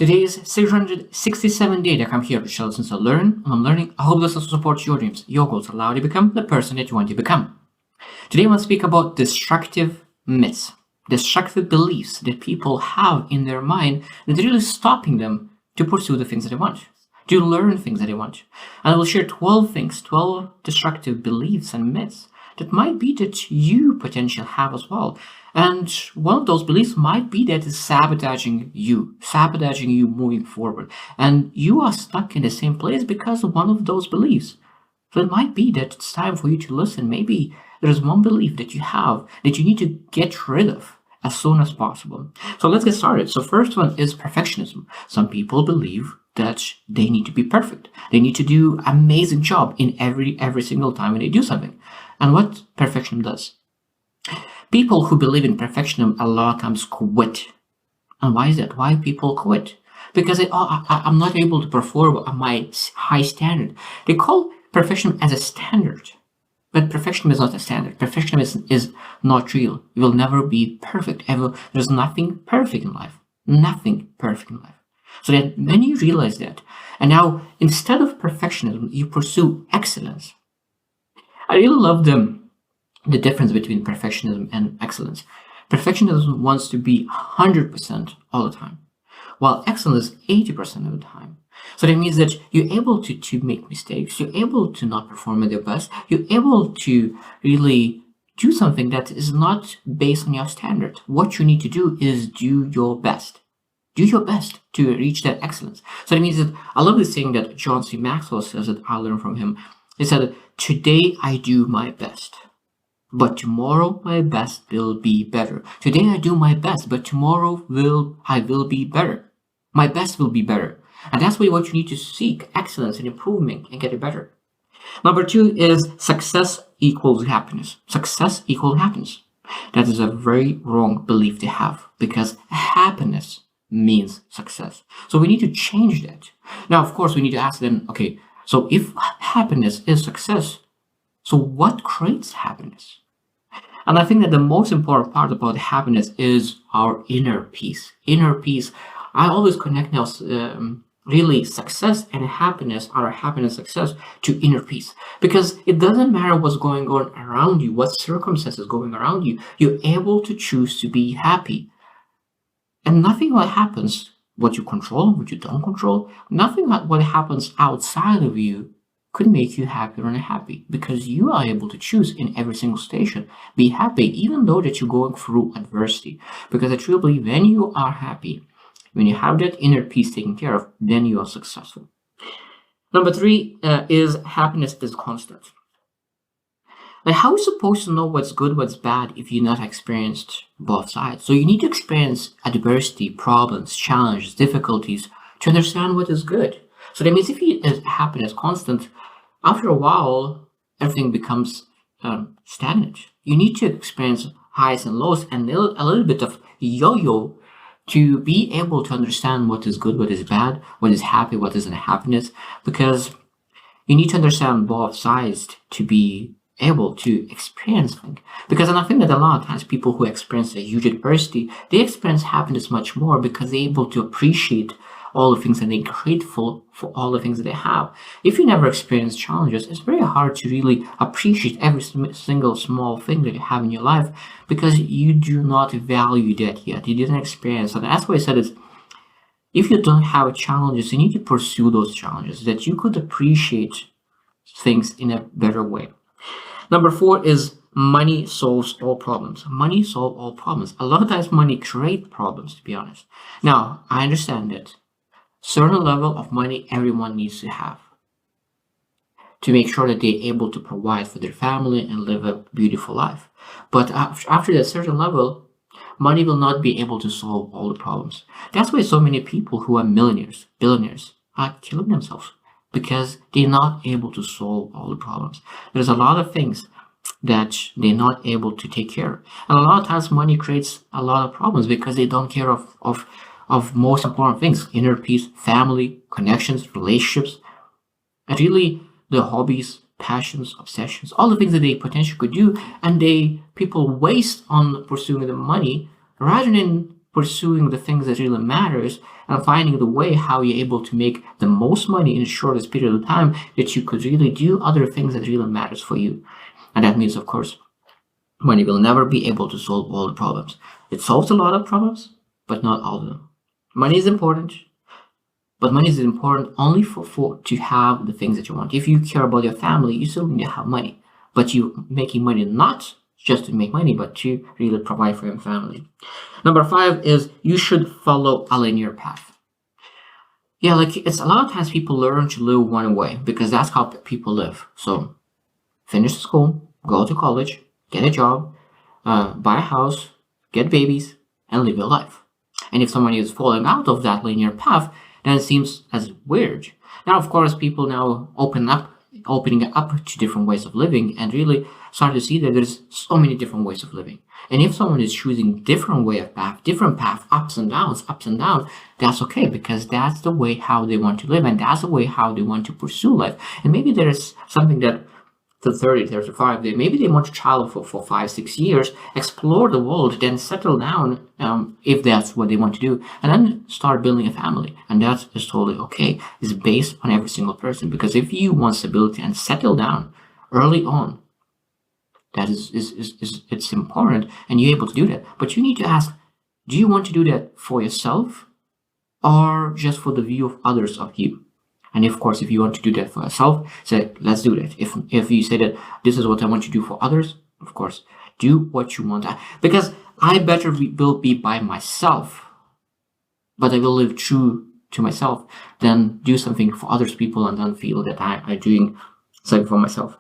Today is 667 day that I'm here to share lessons to learn, and I'm learning. I hope this will support your dreams, your goals, allow you to become the person that you want to become. Today I want to speak about destructive myths, destructive beliefs that people have in their mind that are really stopping them to pursue the things that they want, to learn things that they want. And I will share 12 things, 12 destructive beliefs and myths that might be that you potentially have as well. And one of those beliefs might be that it's sabotaging you moving forward. And you are stuck in the same place because of one of those beliefs. So it might be that it's time for you to listen. Maybe there's one belief that you have that you need to get rid of as soon as possible. So let's get started. So first one is perfectionism. Some people believe that they need to be perfect. They need to do an amazing job in every single time when they do something. And what perfectionism does? People who believe in perfectionism a lot of times quit. And why is that? Why people quit? Because I'm not able to perform at my high standard. They call perfectionism as a standard. But perfectionism is not a standard. Perfectionism is not real. You will never be perfect ever. There's nothing perfect in life. Nothing perfect in life. So that when you realize that, and now instead of perfectionism, you pursue excellence. I really love the difference between perfectionism and excellence. Perfectionism wants to be 100% all the time, while excellence is 80% of the time. So that means that you're able to make mistakes, you're able to not perform at your best, you're able to really do something that is not based on your standard. What you need to do is do your best. Do your best to reach that excellence. So that means that I love this thing that John C. Maxwell says that I learned from him. He said, "Today I do my best, but tomorrow my best will be better. Today I do my best, but tomorrow I will be better. My best will be better." And that's what you need to seek, excellence and improvement and get it better. Number 2 is success equals happiness. Success equals happiness. That is a very wrong belief to have because happiness means success. So we need to change that. Now, of course, we need to ask then, okay, so if happiness is success, so what creates happiness? And I think that the most important part about happiness is our inner peace. Inner peace. I always connect now really success and happiness, our happiness, success, to inner peace. Because it doesn't matter what's going on around you, what circumstances going around you, you're able to choose to be happy. And nothing what happens, what you control, what you don't control, nothing what happens outside of you could make you happy or unhappy because you are able to choose in every single station. Be happy even though that you're going through adversity. Because I truly believe when you are happy, when you have that inner peace taken care of, then you are successful. Number 3 is happiness is constant. Like, how are you supposed to know what's good, what's bad if you're not experienced both sides? So you need to experience adversity, problems, challenges, difficulties to understand what is good. So that means if you happiness constant, after a while, everything becomes stagnant. You need to experience highs and lows and a little bit of yo-yo to be able to understand what is good, what is bad, what is happy, what isn't happiness, because you need to understand both sides to be able to experience things. Because I think that a lot of times people who experience a huge adversity, they experience happiness much more because they're able to appreciate all the things and they're grateful for all the things that they have. If you never experience challenges, it's very hard to really appreciate every single small thing that you have in your life because you do not value that yet. You didn't experience. And that's why I said is, if you don't have challenges, you need to pursue those challenges that you could appreciate things in a better way. Number 4 is money solves all problems. Money solves all problems. A lot of times money creates problems, to be honest. Now, I understand that certain level of money everyone needs to have to make sure that they're able to provide for their family and live a beautiful life. But after that certain level, money will not be able to solve all the problems. That's why so many people who are millionaires, billionaires, are killing themselves because they're not able to solve all the problems. There's a lot of things that they're not able to take care of. And a lot of times money creates a lot of problems because they don't care of most important things: inner peace, family, connections, relationships, and really the hobbies, passions, obsessions, all the things that they potentially could do, and people waste on pursuing the money rather than pursuing the things that really matters and finding the way how you're able to make the most money in the shortest period of time that you could really do other things that really matters for you. And that means, of course, money will never be able to solve all the problems. It solves a lot of problems, but not all of them. Money is important, but money is important only for to have the things that you want. If you care about your family, you still need to have money, but you making money not just to make money, but to really provide for your family. Number 5 is you should follow a linear path. Yeah, like it's a lot of times people learn to live one way because that's how people live. So finish school, go to college, get a job, buy a house, get babies, and live your life. And if someone is falling out of that linear path, then it seems as weird. Now, of course, people now opening up to different ways of living and really start to see that there's so many different ways of living. And if someone is choosing different path, ups and downs, that's okay because that's the way how they want to live and that's the way how they want to pursue life. And maybe there's something that to 30, 35, maybe they want to travel for 5, 6 years, explore the world, then settle down if that's what they want to do, and then start building a family. And that is totally okay. It's based on every single person because if you want stability and settle down early on, that is it's important and you're able to do that. But you need to ask, do you want to do that for yourself or just for the view of others of you? And of course, if you want to do that for yourself, say, let's do that. If you say that this is what I want to do for others, of course, do what you want. Because I better will be by myself, but I will live true to myself than do something for others people and then feel that I'm doing something for myself.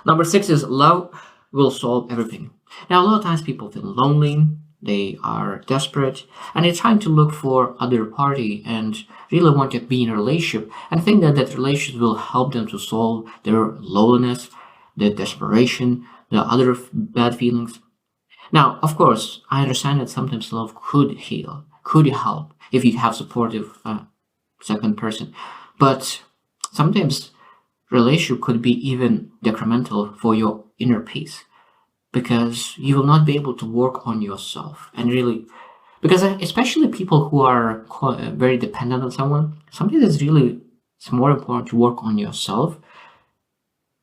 Number 6 is love will solve everything. Now, a lot of times people feel lonely, they are desperate, and they're trying to look for other party and really want to be in a relationship and think that that relationship will help them to solve their loneliness, their desperation, the other bad feelings. Now, of course, I understand that sometimes love could heal, could help if you have supportive second person, but sometimes relationship could be even detrimental for your inner peace because you will not be able to work on yourself and really because especially people who are very dependent on someone, sometimes it's more important to work on yourself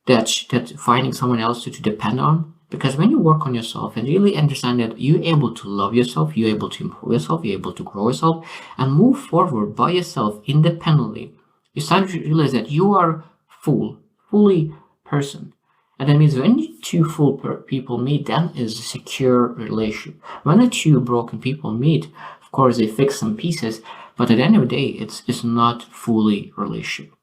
that finding someone else to depend on. Because when you work on yourself and really understand that you're able to love yourself, you're able to improve yourself, you're able to grow yourself and move forward by yourself independently, you start to realize that you are fully person. And that means when two full people meet, then is a secure relationship. When the two broken people meet, of course they fix some pieces, but at the end of the day, it's not fully relationship.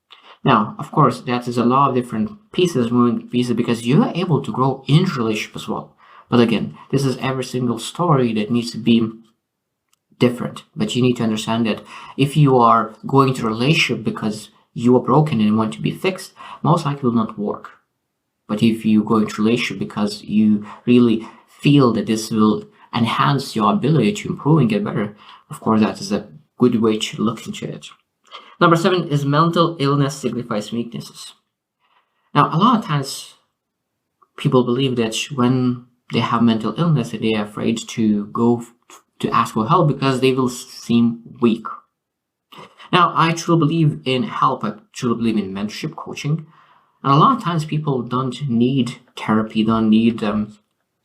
Now, of course, that is a lot of different pieces, moving pieces, because you are able to grow in relationship as well. But again, this is every single story that needs to be different. But you need to understand that if you are going to a relationship because you are broken and want to be fixed, most likely will not work. But if you go into a relationship because you really feel that this will enhance your ability to improve and get better, of course, that is a good way to look into it. Number 7 is mental illness signifies weaknesses. Now, a lot of times people believe that when they have mental illness, that they are afraid to go to ask for help because they will seem weak. Now, I truly believe in help. I truly believe in mentorship, coaching. And a lot of times people don't need therapy, don't need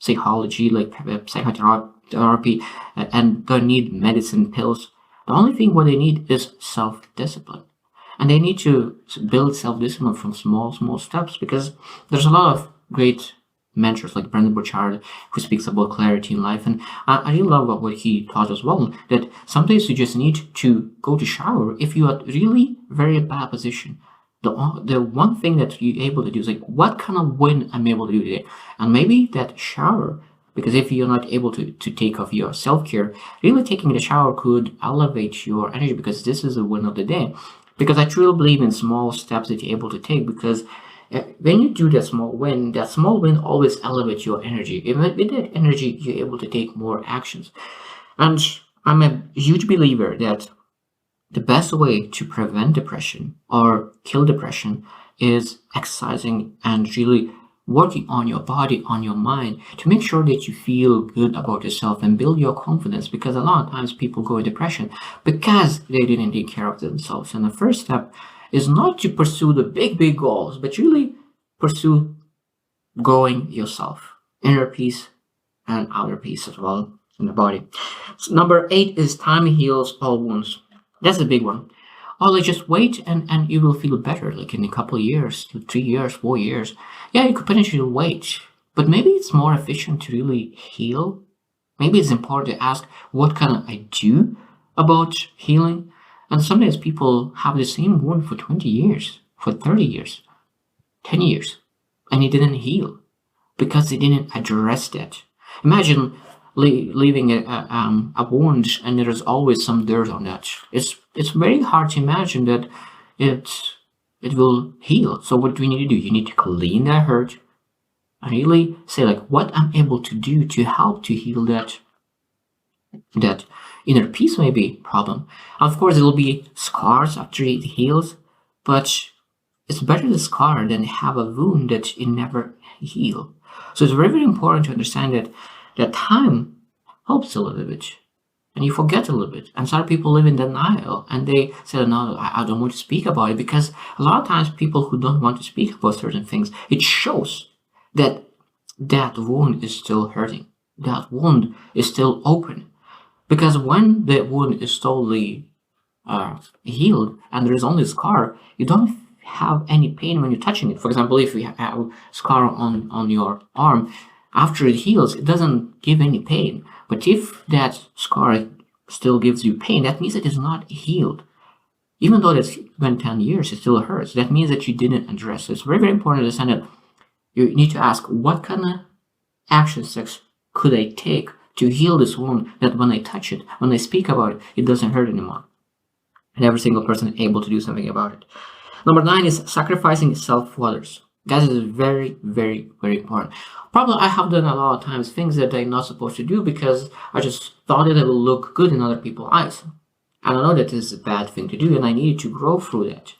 psychology, like psychotherapy, and don't need medicine, pills. The only thing what they need is self-discipline. And they need to build self-discipline from small steps because there's a lot of great mentors like Brendon Burchard who speaks about clarity in life. And I really love what he taught as well, that sometimes you just need to go to shower if you are really very bad position. The one thing that you're able to do is like, what kind of win I'm able to do today? And maybe that shower, because if you're not able to take off your self-care, really taking the shower could elevate your energy because this is a win of the day. Because I truly believe in small steps that you're able to take because when you do that small win always elevates your energy. With that energy, you're able to take more actions. And I'm a huge believer that the best way to prevent depression or kill depression is exercising and really working on your body, on your mind, to make sure that you feel good about yourself and build your confidence. Because a lot of times people go in depression because they didn't take care of themselves. And the first step is not to pursue the big goals, but really pursue growing yourself, inner peace and outer peace as well in the body. So number 8 is time heals all wounds. That's a big one. Or like just wait and you will feel better like in a couple of years, 3 years, 4 years. Yeah, you could potentially wait, but maybe it's more efficient to really heal. Maybe it's important to ask, what can I do about healing? And sometimes people have the same wound for 20 years, for 30 years, 10 years, and it didn't heal because they didn't address that. Imagine leaving a wound and there is always some dirt on that. It's very hard to imagine that it it will heal. So what do you need to do? You need to clean that hurt and really say like what I'm able to do to help to heal that inner peace maybe problem. Of course, there will be scars after it heals, but it's better the scar than have a wound that it never heal. So it's very, very important to understand that time helps a little bit. And you forget a little bit. And some people live in denial and they say, no, I don't want to speak about it, because a lot of times people who don't want to speak about certain things, it shows that that wound is still hurting. That wound is still open. Because when the wound is totally healed and there is only a scar, you don't have any pain when you're touching it. For example, if you have a scar on your arm, after it heals, it doesn't give any pain. But if that scar still gives you pain, that means it is not healed. Even though it's been 10 years, it still hurts. That means that you didn't address it. It's very, very important to understand that you need to ask, what kind of action steps could I take to heal this wound, that when I touch it, when I speak about it, it doesn't hurt anymore. And every single person is able to do something about it. Number 9 is sacrificing self for others. That is very, very, very important. Probably I have done a lot of times things that I'm not supposed to do because I just thought that it will look good in other people's eyes. And I know that is a bad thing to do and I needed to grow through that.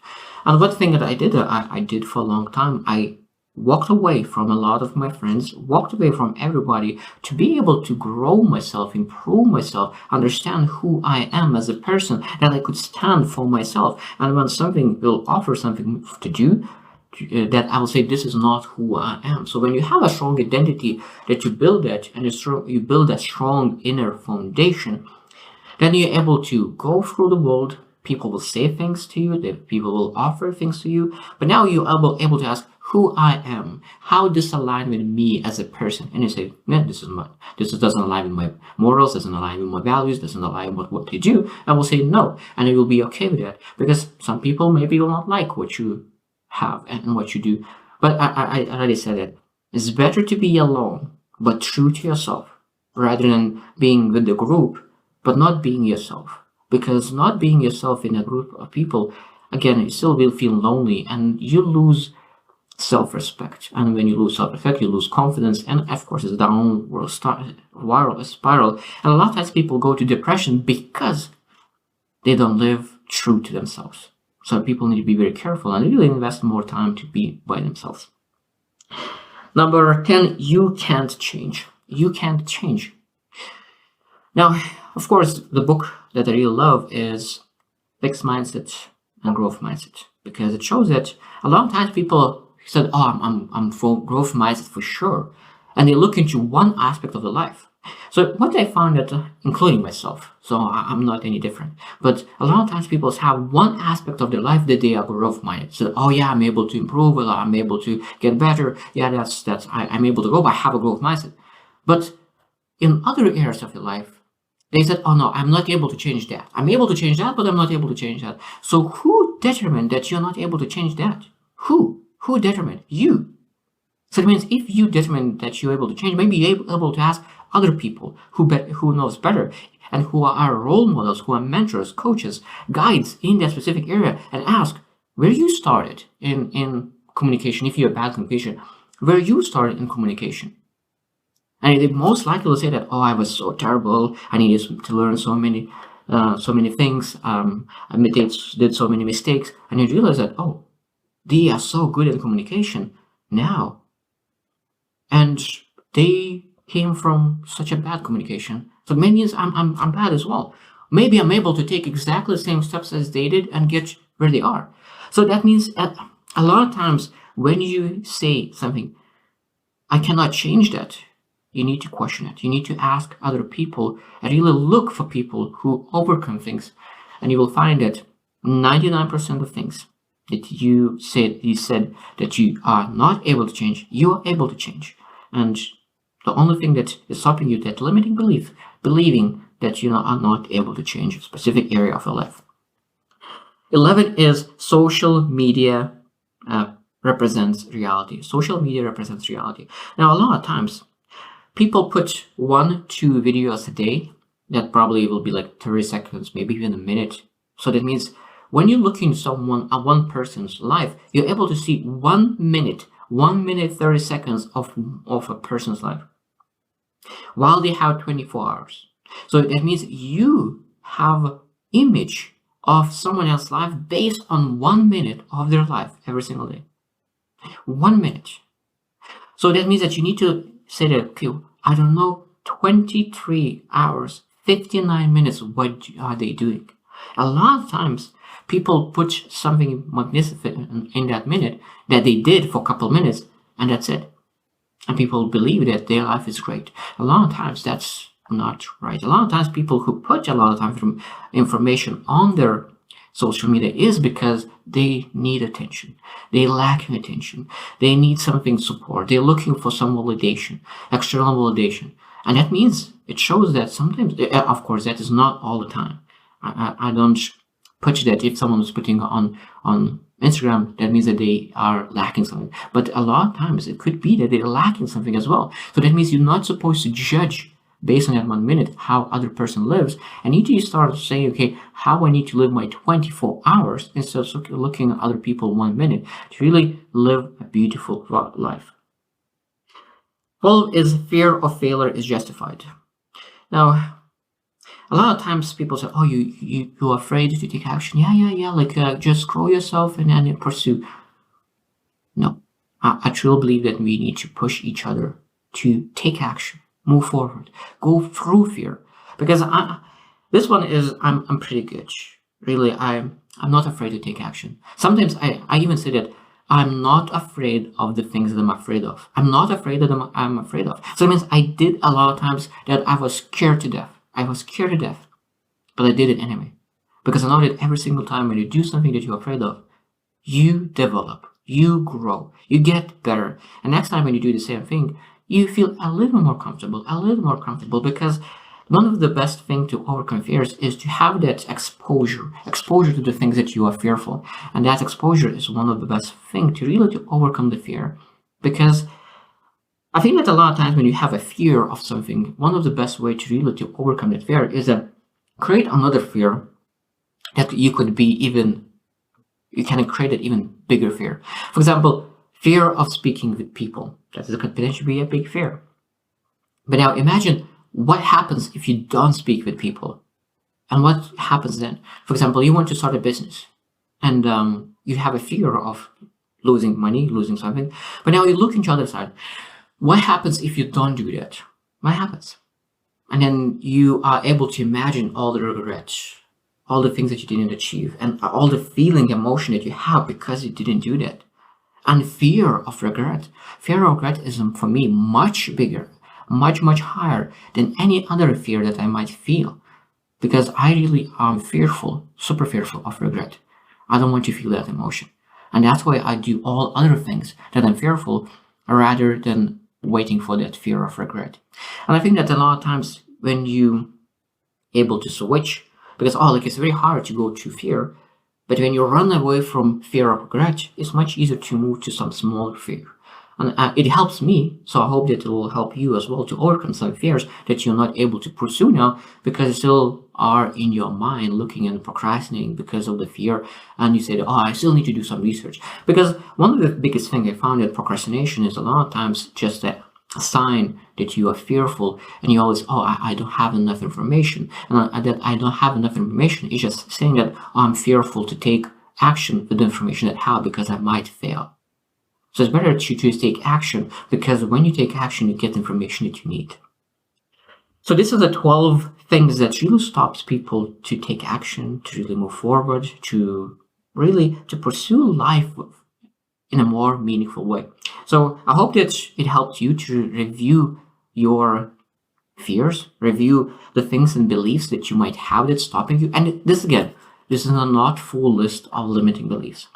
And one thing that I did for a long time, I walked away from a lot of my friends, walked away from everybody to be able to grow myself, improve myself, understand who I am as a person, that I could stand for myself. And when something will offer something to do, that I will say, this is not who I am. So when you have a strong identity, that you build that, and you build a strong inner foundation, then you're able to go through the world. People will say things to you, people will offer things to you, but now you're able to ask who I am, how this align with me as a person. And you say, yeah, this doesn't align with my morals, doesn't align with my values, doesn't align with what you do. And we'll say no, and you will be okay with that, because some people maybe will not like what you have and what you do. But I already said that it's better to be alone but true to yourself, rather than being with the group but not being yourself. Because not being yourself in a group of people, again, you still will feel lonely and you lose self-respect. And when you lose self-respect, you lose confidence, and of course it's a downward spiral. And a lot of times people go to depression because they don't live true to themselves. So people need to be very careful and really invest more time to be by themselves. Number 10, you can't change. You can't change. Now, of course, the book that I really love is Fixed Mindset and Growth Mindset, because it shows that a lot of times people said, oh, I'm for growth mindset for sure. And they look into one aspect of the life. So what I found that, including myself, so I'm not any different, but a lot of times people have one aspect of their life that they are growth minded. So, oh yeah, I'm able to improve, or I'm able to get better. Yeah, I'm able to grow, but I have a growth mindset. But in other areas of your life, they said, oh no, I'm not able to change that. I'm able to change that, but I'm not able to change that. So who determined that you're not able to change that? Who? Who determined? You. So it means if you determine that you're able to change, maybe you're able to ask other people who knows better and who are role models, who are mentors, coaches, guides in that specific area, and ask where you started in communication. If you're bad communication, where you started in communication. And they most likely will say that, oh, I was so terrible. I needed to learn so many things. I did so many mistakes. And you realize that, oh, they are so good at communication. Now and they came from such a bad communication. So maybe means I'm bad as well. Maybe I'm able to take exactly the same steps as they did and get where they are. So that means a lot of times when you say something, I cannot change that, you need to question it. You need to ask other people and really look for people who overcome things. And you will find that 99% of things that you said that you are not able to change, you are able to change. And the only thing that is stopping you, that limiting belief, believing that you are not able to change a specific area of your life. 11 is social media represents reality. Social media represents reality. Now, a lot of times, people put 1-2 videos a day that probably will be like 30 seconds, maybe even a minute. So that means when you're looking at one person's life, you're able to see 1 minute, 30 seconds of a person's life, while they have 24 hours. So that means you have image of someone else's life based on 1 minute of their life every single day. 1 minute. So that means that you need to say that, okay, I don't know, 23 hours, 59 minutes, what are they doing? A lot of times, people put something magnificent in that minute that they did for a couple of minutes, and that's it. And people believe that their life is great. A lot of times, that's not right. A lot of times, people who put a lot of time from information on their social media is because they need attention. They lack attention. They need something support. They're looking for some validation, external validation. And that means it shows that sometimes, of course, that is not all the time. I don't put that if someone is putting on Instagram, that means that they are lacking something. But a lot of times it could be that they're lacking something as well. So that means you're not supposed to judge based on that 1 minute how other person lives. And you need to start saying, okay, how I need to live my 24 hours instead of looking at other people 1 minute to really live a beautiful life. 12 is fear of failure is justified. Now, a lot of times people say, oh, you're afraid to take action. Yeah, like just grow yourself and then pursue. No, I truly believe that we need to push each other to take action, move forward, go through fear. Because this one is, I'm pretty good. Really, I'm not afraid to take action. Sometimes I even say that I'm not afraid of the things that I'm afraid of. I'm not afraid that I'm afraid of. So it means I did a lot of times that I was scared to death. But I did it anyway. Because I know that every single time when you do something that you're afraid of, you develop, you grow, you get better. And next time when you do the same thing, you feel a little more comfortable, because one of the best things to overcome fears is to have that exposure to the things that you are fearful. And that exposure is one of the best things to really to overcome the fear. Because I think that a lot of times when you have a fear of something, one of the best way to really to overcome that fear is to create another fear that you can create an even bigger fear. For example, fear of speaking with people. That could potentially be a big fear. But now imagine what happens if you don't speak with people. And what happens then? For example, you want to start a business and you have a fear of losing money, losing something. But now you look into the other side. What happens if you don't do that? What happens? And then you are able to imagine all the regrets, all the things that you didn't achieve, and all the feeling, emotion that you have because you didn't do that. And fear of regret is, for me, much bigger, much higher than any other fear that I might feel. Because I really am fearful, super fearful of regret. I don't want to feel that emotion. And that's why I do all other things that I'm fearful rather than waiting for that fear of regret. And I think that a lot of times when you able to switch, because it's very hard to go to fear, but when you run away from fear of regret, it's much easier to move to some smaller fear. And it helps me, so I hope that it will help you as well to overcome some fears that you're not able to pursue now because they still are in your mind looking and procrastinating because of the fear. And you say, I still need to do some research. Because one of the biggest things I found that procrastination is a lot of times just a sign that you are fearful and you always, I don't have enough information. And that I don't have enough information is just saying that I'm fearful to take action with the information that I have because I might fail. So it's better to choose take action, because when you take action, you get the information that you need. So this is the 12 things that really stops people to take action, to really move forward, to pursue life in a more meaningful way. So I hope that it helped you to review your fears, review the things and beliefs that you might have that's stopping you. And this is a not full list of limiting beliefs.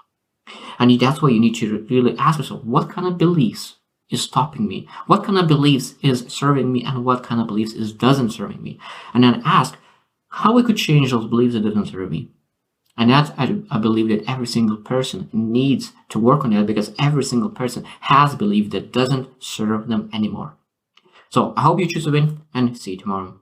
And that's why you need to really ask yourself, what kind of beliefs is stopping me? What kind of beliefs is serving me, and what kind of beliefs is doesn't serving me? And then ask how we could change those beliefs that doesn't serve me. And that I believe that every single person needs to work on that, because every single person has a belief that doesn't serve them anymore. So I hope you choose to win, and see you tomorrow.